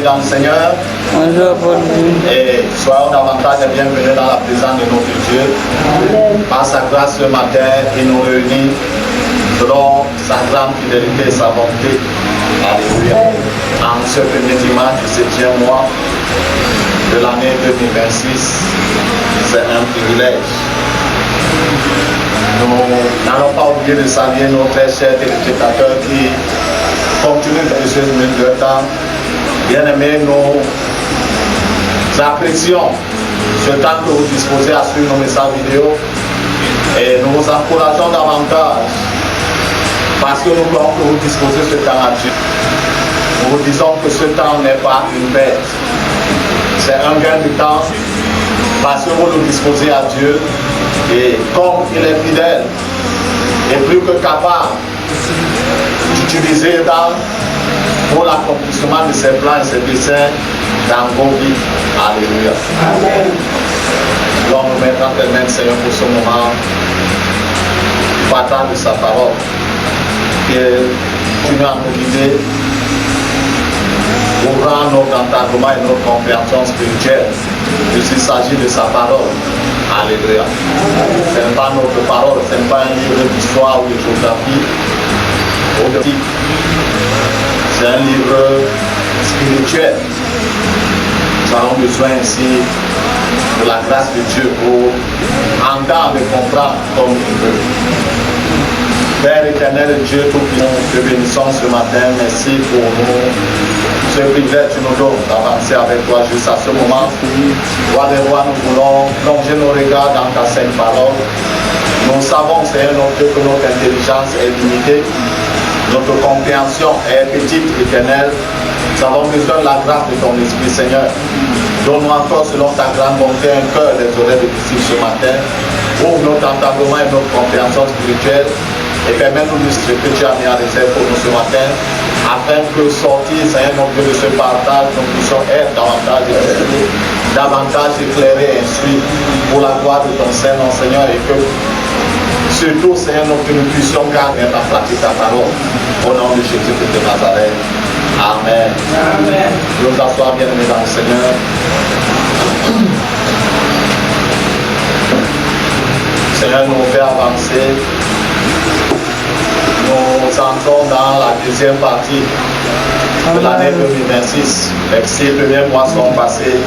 Dans le Seigneur. Et soyons davantage les bienvenus dans la présence de notre Dieu. Par sa grâce ce matin, il nous réunit selon sa grande fidélité et sa bonté. Alléluia. En ce premier dimanche du 7e mois de l'année 2026, c'est un privilège. Nous n'allons pas oublier de saluer nos très chers téléspectateurs qui continuent de ce minutes de temps. Bien-aimés, nous apprécions ce temps que vous disposez à suivre nos messages vidéo et nous vous encourageons davantage parce que nous voulons que vous disposez ce temps à Dieu. Nous vous disons que ce temps n'est pas une perte, c'est un gain de temps parce que vous nous disposez à Dieu et comme il est fidèle et plus que capable d'utiliser pour l'accomplissement de ses plans et ses desseins dans vos vies. Alléluia. Amen. Nous allons nous mettre en tes mains, Seigneur, pour ce moment, partant de sa parole. Et tu nous as nous guider, ouvrant notre entendement et notre compréhension spirituelle, puisqu'il s'agit de sa parole. Alléluia. Ce n'est pas notre parole, ce n'est pas un livre d'histoire ou de géographie. C'est un livre spirituel. Nous avons besoin ici de la grâce de Dieu pour entendre et comprendre comme il veut. Père éternel Dieu, tout-puissant, te bénissons ce matin. Merci pour nous. Ce privilège que tu nous donnes d'avancer avec toi jusqu'à ce moment. Roi des rois, nous voulons plonger nos regards dans ta sainte parole. Nous savons, Seigneur, notre Dieu, que notre intelligence est limitée. Notre compréhension est petite, éternelle. Nous avons besoin de la grâce de ton Esprit, Seigneur. Donne-nous encore, selon ta grande bonté, un cœur des oreilles de disciples ce matin. Ouvre notre entendement et notre compréhension spirituelle et permets-nous de ce que tu as mis en réserve pour nous ce matin, afin que sortir, Seigneur, notre Dieu, de ce partage, nous puissions être davantage éclairés et instruits pour la gloire de ton Saint-Nom, Seigneur, et que surtout, Seigneur, que nous puissions garder en pratique ta parole. Au nom de Jésus de Nazareth. Amen. Amen. Nous asseoir bien aimés dans le Seigneur. Seigneur, nous fait avancer. Nous entrons dans la deuxième partie de l'année 2026. Les 6 premiers mois sont passés.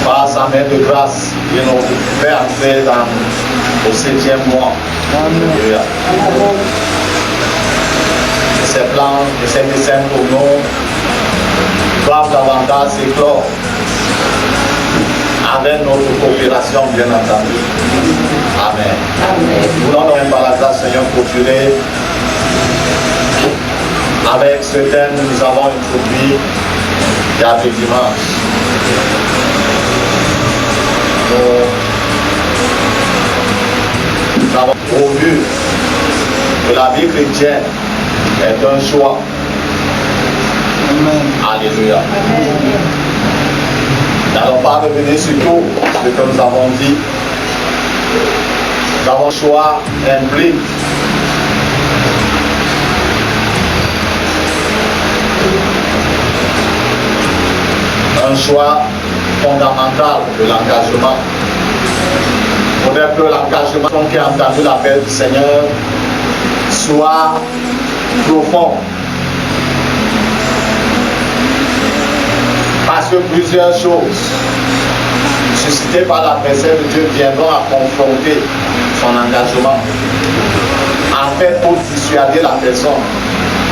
Par sa main de grâce, il nous fait entrer au 7e mois. Alléluia. Ces plans et ces desseins pour nous doivent davantage s'éclore avec notre coopération, bien entendu. Amen. Amen. Nous voulons donc par la grâce, Seigneur, continuer avec ce thème que nous avons introduit il y a 2 dimanches. Nous avons vu que la vie chrétienne est un choix. Amen. Alléluia. Nous n'allons pas revenir sur tout ce que nous avons dit. Nous avons choix implique un choix fondamental de l'engagement. Il faudrait que l'engagement qui a entendu l'appel du Seigneur soit profond. Parce que plusieurs choses suscitées par la présence de Dieu viendront à confronter son engagement. En fait, pour dissuader la personne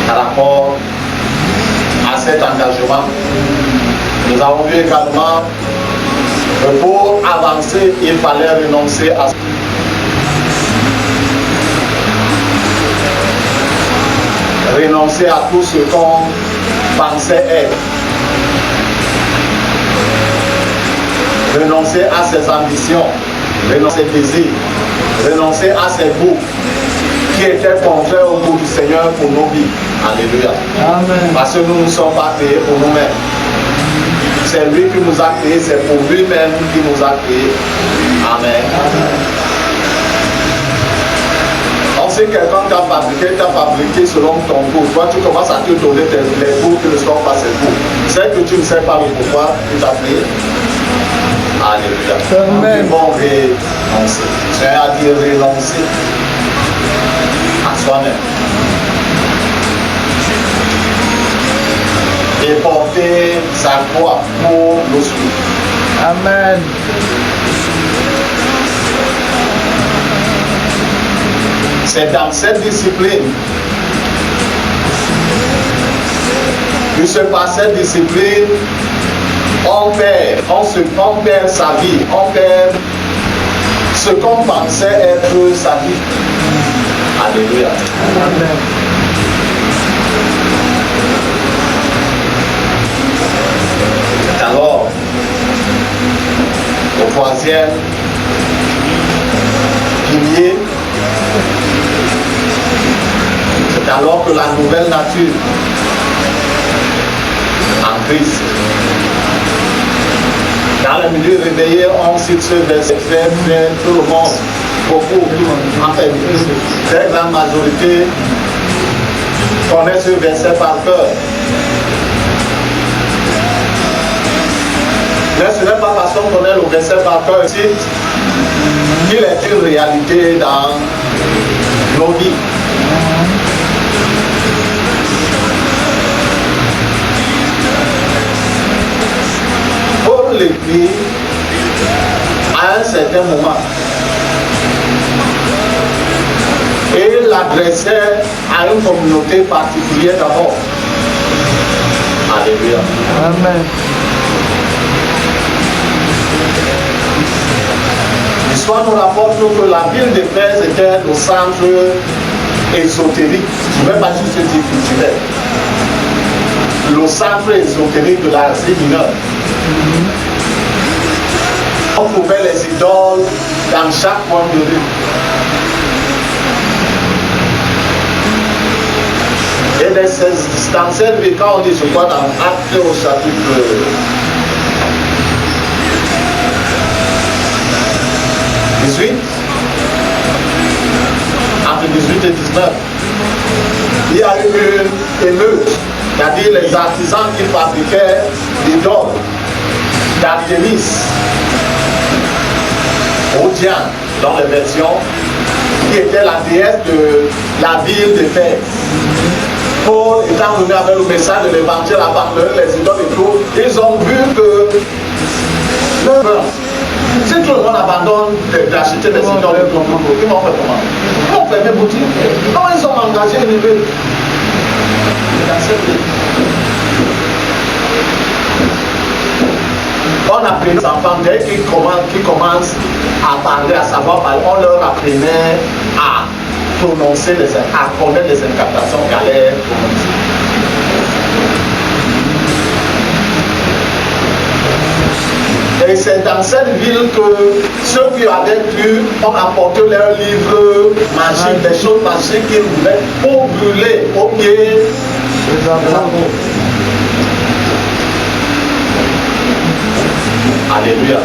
par rapport cet engagement. Nous avons vu également que pour avancer, il fallait renoncer à tout ce qu'on pensait être. Renoncer à ses ambitions, renoncer à ses désirs, renoncer à ses goûts qui étaient contraires au goût du Seigneur pour nos vies. Alléluia. Amen. Parce que nous ne sommes pas créés pour nous-mêmes. C'est lui qui nous a créés, c'est pour lui-même qui nous a créés. Amen. Amen. On sait que quelqu'un t'a fabriqué selon ton goût. Toi, tu commences à te donner les goûts qui ne sont pas ses goûts. C'est que tu ne sais pas le pourquoi tu t'as créé. Alléluia. Nous devons renoncer. Seigneur a dit renoncer à soi-même. Et porter sa croix pour nous suivre. Amen. C'est dans cette discipline que c'est par cette discipline on perd sa vie, on perd ce qu'on pensait être sa vie. Alléluia. Amen. Alors, au troisième pilier, c'est alors que la nouvelle nature en Christ. Dans le milieu réveillé, on cite ce verset, tout le monde, beaucoup, en fait, une très grande majorité connaît ce verset par cœur. Mais ce n'est pas parce qu'on connaît le verset par cœur ici qu'il est une réalité dans nos vies. Paul l'écrit à un certain moment et il l'adressait à une communauté particulière d'abord. Alléluia. Amen. L'histoire nous rapporte que la ville d'Éphèse était le centre ésotérique, je ne vais pas juste dire culturel, le centre ésotérique de l'Asie mineure. On trouvait les idoles dans chaque coin de rue. Et dans cette vie, quand on dit, je crois, dans Actes au chapitre 18, entre 18 et 19, il y a eu une émeute, c'est-à-dire les artisans qui fabriquaient l'idoles d'Artémis, ou Diane, dans les versions, qui était la déesse de la ville d'Éphèse. Paul étant venu avec le message de l'évangile, abandonner les idoles et tout, ils ont vu que si tout le monde abandonne d'acheter des idoles et tout, ils vont faire comment? Ils vont fermer boutique. Comment ils ont engagé une ville dans cette ville? On apprenait les enfants, dès qu'ils commencent à parler, à savoir parler, on leur apprenait à prononcer, à connaître les incantations qu'elle allait prononcer. Et c'est dans cette ville que ceux qui avaient pu ont apporté leurs livres magiques, des choses magiques qu'ils voulaient pour brûler au pied des apôtres. Alléluia.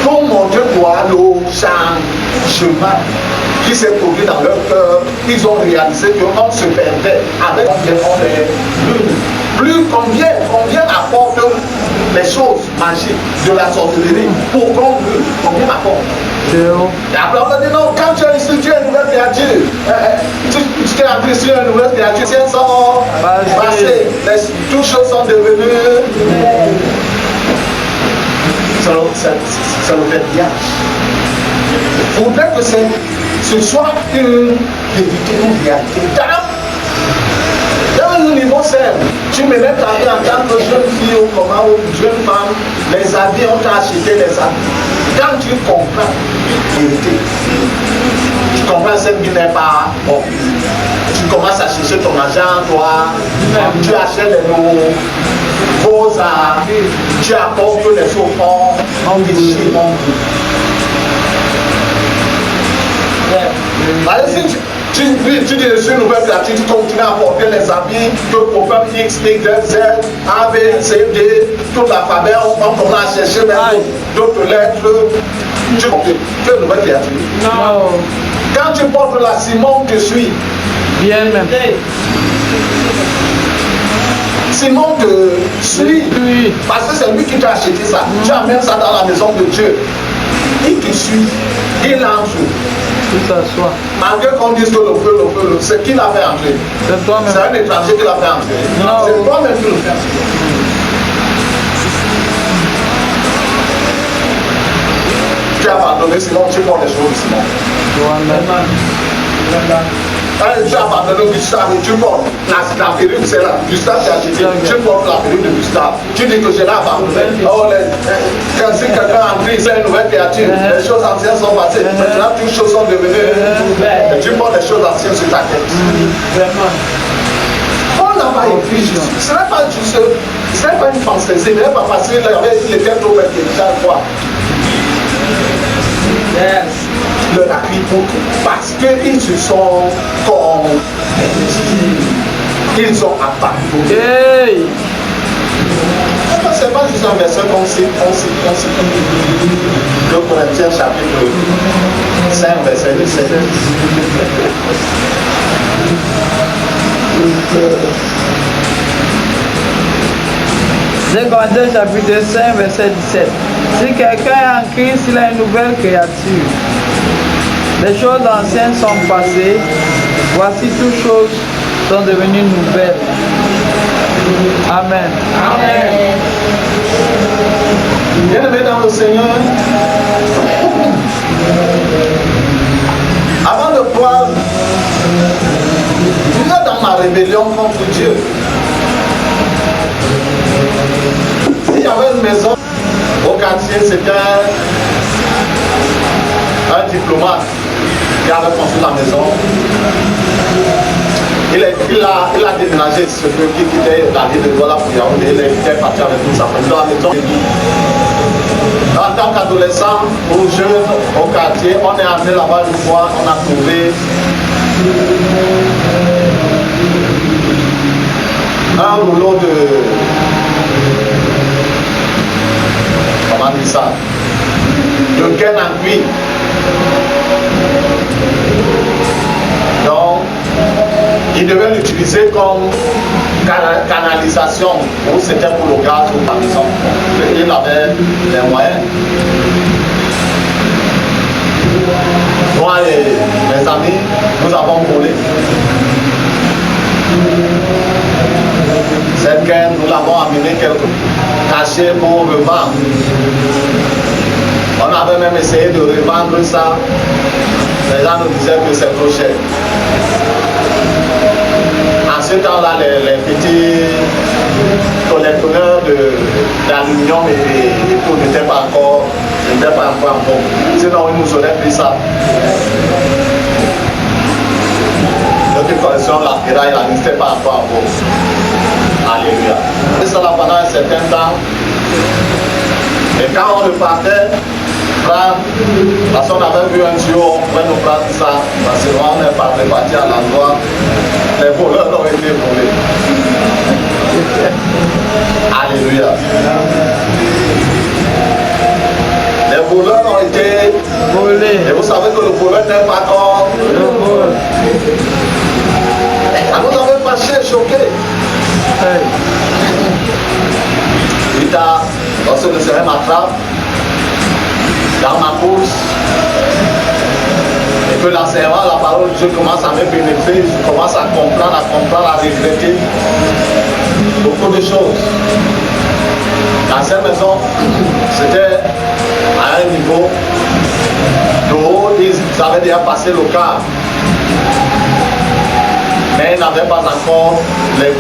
Pour montrer quoi le changement qui s'est produit dans leur cœur, ils ont réalisé qu'on se perdait avec plus combien apporte les choses magiques de la sorcellerie pour qu'on brûle, combien apporte. Et après on va dire non, quand tu es ici, tu es une nouvelle créature. Tu t'es appris sur une nouvelle créature, les sont passés, toutes choses sont devenues. C'est le verbiage. Il faudrait que ce ce soit une vérité, une réalité. Dans le niveau simple, tu me mets ta vie en tant que jeune fille ou comment, ou jeune femme, les habits, on t'a acheté les habits. Quand tu comprends la vérité, tu comprends ce qui n'est pas bon. Tu commences à chercher ton argent, toi, tu achètes les nouveaux arts, tu apportes les faux-fonds, on déchire, on dit. Si tu dis sur une nouvelle pratique, tu continues à porter les habits, que le prophète X, Y, Z, A, B, C, D, toute l'alphabet, on commence à chercher même d'autres lettres. Tu es une nouvelle créature. Non. Quand tu portes la Simon, te suis. Bien même. Simon te suit. Oui. Parce que c'est lui qui t'a acheté ça. Tu amènes ça dans la maison de Dieu. Il te suit. Il entre. Tout ça soit. Malgré qu'on dise que le feu, c'est qui l'a fait entrer? C'est toi-même. C'est un étranger qui l'a fait entrer. Non. C'est toi-même qui le fais. Tu as abandonné, sinon tu prends les choses, sinon. Tu as abandonné Gustave, tu portes la perruque, c'est là. Gustave t'a acheté, tu portes la perruque de Gustave. Tu dis que je l'ai abandonné. Oh, quand si quelqu'un a entré, c'est une nouvelle créature. Les choses anciennes sont passées. Maintenant, toutes choses sont devenues. Et tu portes les choses anciennes sur ta tête. On n'a pas écrit juste. Ce n'est pas juste. Ce n'est pas une pensée. Ce n'est pas facile. Il était trop intelligent, quoi. Le appui parce qu'ils se sont ils ont abandonné. Hey. C'est pas juste un verset qu'on cite. 2 Corinthiens chapitre 5 verset 17. 2 Corinthiens chapitre 5 verset 17. Si quelqu'un est en Christ, il a une nouvelle créature. Les choses anciennes sont passées. Voici toutes choses sont devenues nouvelles. Amen. Amen. Bien-aimé dans le Seigneur, avant de pouvoir vivre dans ma rébellion contre Dieu, s'il y avait une maison au quartier, c'était un diplomate qui avait construit la maison. Il a déménagé ce peu qui quittait la ville de Douala pour Yaoundé. Il était parti avec toute sa famille dans la maison. En tant qu'adolescent ou jeune au quartier, on est amené là-bas une fois, on a trouvé un rouleau de... Comment on dit ça? De gaine en cuir. Donc, il devait l'utiliser comme canalisation, ou c'était pour le gaz ou par exemple. Il avait les moyens. Moi et mes amis, nous avons volé. Cette gaine, nous l'avons amenée cachée pour revendre. On avait même essayé de revendre ça. Les gens nous disaient que c'est trop cher. En ce temps-là, les petits collectionneurs d'aluminium et tout n'étaient pas encore en bon. Sinon, ils nous auraient pris ça. Notre collection, la ferraille, n'était pas encore en bon. Alléluia. Et ça là pendant un certain temps. Et quand on repartait, parce qu'on avait vu un tuyau, on pouvait nous prendre ça, parce que on est parti à l'endroit, les voleurs ont été volés. Alléluia. Les voleurs ont été volés. Et vous savez que le voleur n'est pas encore le vol. Ça nous avait fâché, choqué. Plus tard, lorsque le Seigneur m'attrape, dans ma course, et que l'enseignement, la parole de Dieu commence à me pénétrer, je commence à comprendre, à regretter beaucoup de choses. Dans cette maison, c'était à un niveau de haut, Ça avait déjà passé le cas. Mais il n'avait pas encore les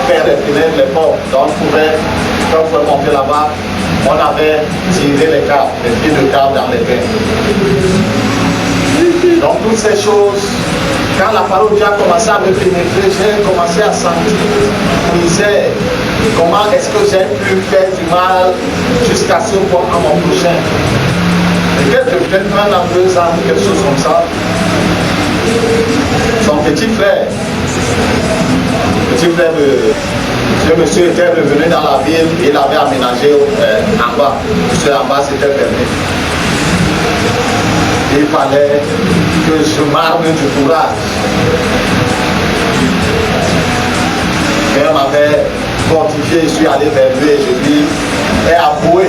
pères et fenêtres, les portes. Donc, quand on pouvait monter là-bas, on avait tiré les câbles, les pieds de câble dans les bains. Donc, toutes ces choses, quand la parole de Dieu a commencé à me pénétrer, j'ai commencé à sentir misère. Comment est-ce que j'ai pu faire du mal jusqu'à ce point à mon prochain? Peut-être 1 an, 2 ans, quelque chose comme ça. Son petit frère, le monsieur était revenu dans la ville, il avait aménagé en bas. Parce qu'en bas c'était fermé. Il fallait que je m'arme du courage. Et on m'avait fortifié, je suis allé vers lui et je lui ai avoué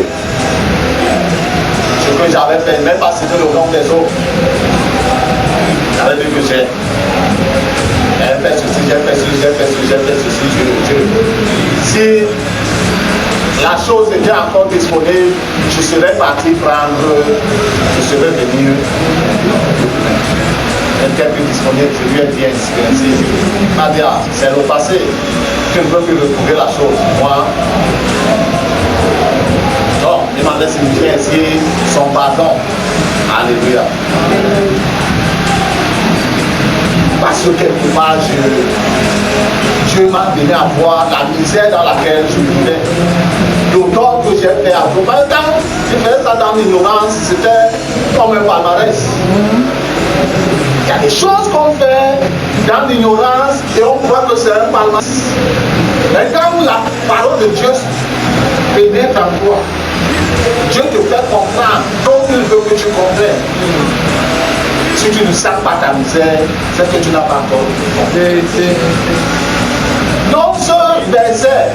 ce que j'avais fait, même pas citer le nom des autres. J'avais dit que j'ai fait ceci, j'ai fait ceci, j'ai fait ceci, j'ai fait ceci, si la chose était encore disponible, je serais parti prendre, je serais venu. Elle était plus disponible, je lui ai dit ainsi. Il m'a dit, ah, c'est le passé, tu ne peux plus retrouver la chose. Moi, non, il m'a dit signifier ainsi son pardon. Alléluia. Parce que quelque part, Dieu m'a donné à voir la misère dans laquelle je vivais. D'autant que j'ai fait à tout. Quand je faisais ça dans l'ignorance, c'était comme un palmarès. Il y a des choses qu'on fait dans l'ignorance et on croit que c'est un palmarès. Mais quand la parole de Dieu pénètre en toi, Dieu te fait comprendre comme il veut que tu comprennes. Si tu ne sais pas ta misère, c'est que tu n'as pas encore compris. Donc ce verset,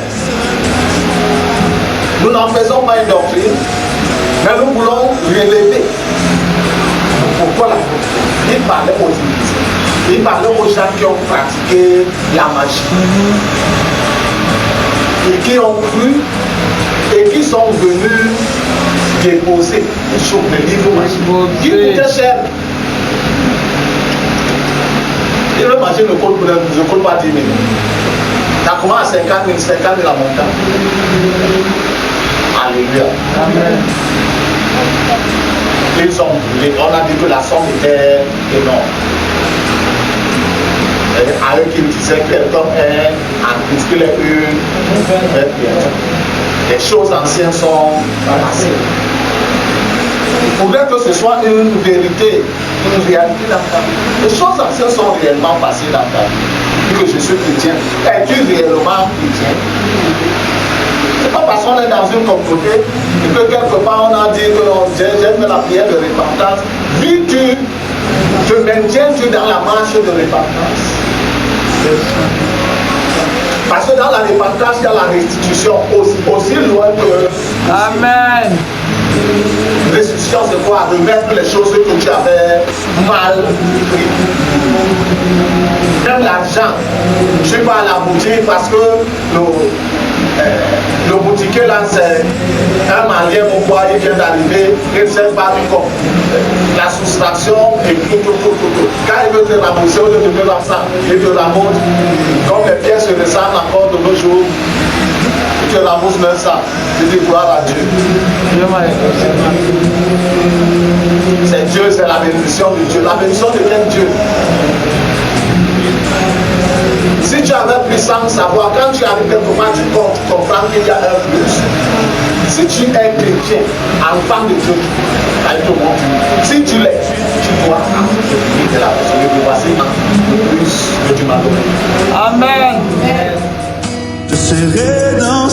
nous n'en faisons pas une doctrine, mais nous voulons relever. Pourquoi la doctrine? Il parlait aux Églises. Il parlait aux gens qui ont pratiqué la magie. Et qui ont cru et qui sont venus déposer les livres magiques. Qui coûtaient cher. Et le marché ne coûte pas 10 000. Ça commence à 50 000 à montant. Alléluia. Amen. On a dit que la somme était énorme. Et à eux qui disaient que l'homme est en puisqu'il est une. Les choses anciennes sont passées. Il faudrait que ce soit une vérité, une réalité dans ta vie. Les choses anciennes sont réellement passées dans ta vie. Que je suis chrétien. Es-tu réellement chrétien? C'est pas parce qu'on est dans une communauté et que quelque part on a dit que j'ai fait la prière de repentance. Vu que te maintiens-tu dans la marche de repentance? Parce que dans la repentance, il y a la restitution aussi loin que... Amen. Restitution, c'est quoi? Remettre les choses que tu avais mal pris. Même l'argent. Je ne vais pas à la boutique parce que le boutiquier là, c'est un malien ou quoi, il vient d'arriver, il ne sait pas du coup. La soustraction et tout. Quand il veut te rembourser, au lieu de te faire ça, il te rembourse. Comme les pièces se ressemblent encore de nos jours, il te rembourse même ça. Je dis gloire à Dieu. C'est Dieu, c'est la bénédiction de Dieu. La bénédiction de quel Dieu? Si tu avais plus sans savoir, quand tu arrives quelque part, tu comprends qu'il y a un plus. Si tu es chrétien, enfant de Dieu, il te montre. Si tu l'es, tu dois appliquer la personne de passer le plus que tu m'as donné. Amen. Je serai dans